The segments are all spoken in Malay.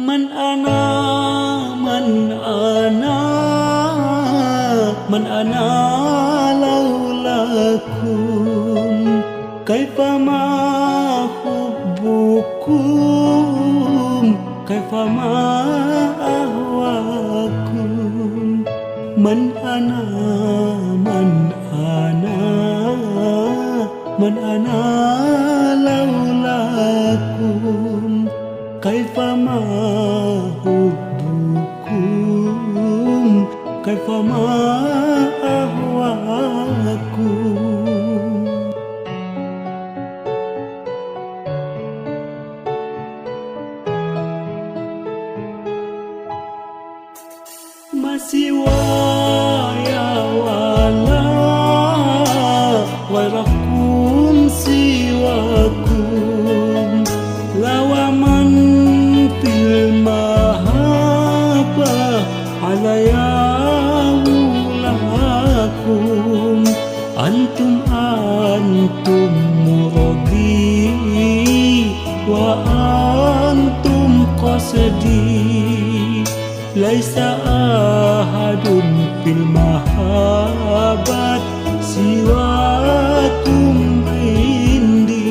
Man ana, man ana, man ana laulakum, kaifa ma hubbukum, kaifa ma ahwakum. Man ana, man ana, man ana laulakum, kaifa ma hubbukum, kaifa ma ahwakum. Masiwaya wala ghayrakum siwakum, lawaman fil mahabbah alaya lakum. Antum antum muradi wa antum qasdi, laisa ahadun fil mahabbat siwakum indi.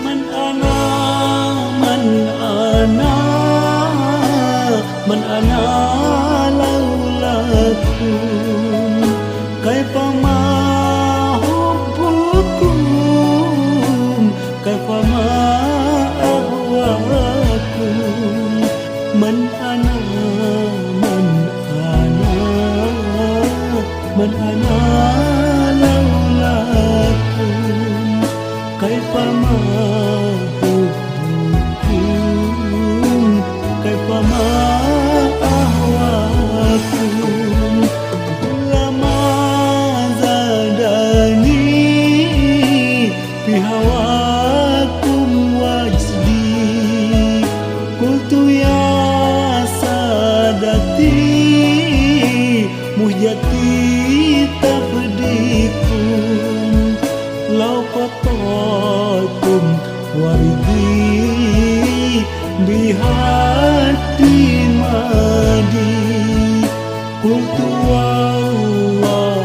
Man ana, man ana, man ana laulakum, kaifa ma hubbukum, kaifa ma ahwakum. Man ana, man ana, man ana laulakum, kaifa ma hubbukum, kaifa ma ahwakum. Lama zadani fi hawakum wajdi, qultu ya sadati muhyati tafdikum, law qatatum waridi bihati madi, qultu wallah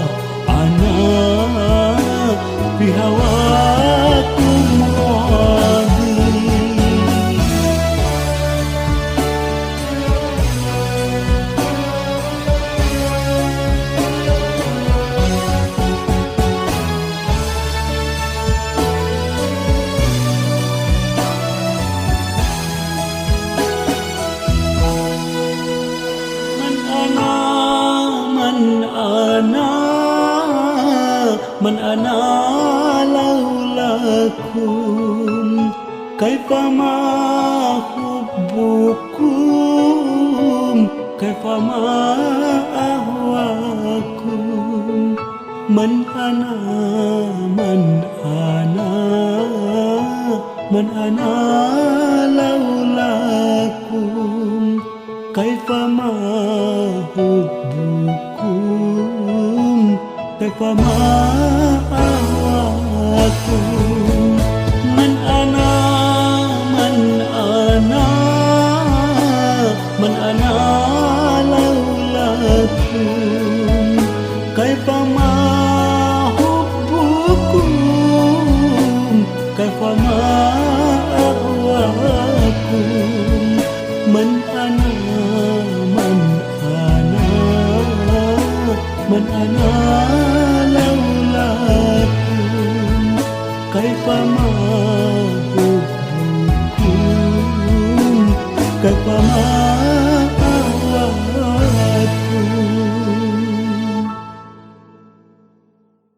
ana fi hawakum radi. Man ana, man ana, man ana laulakum, kaifa ma hubbukum, kaifa ma ahwakum. Man ana, man ana, man ana laulakum, kaifa ma hubbukum, kaifa ma ahwakum. Man ana, man ana, man ana laulakum, kaifa ma hubbukum, kaifa ma ahwakum. Man ana, man ana, man ana laulakum, kaifa ma hubbukum, kaifa ma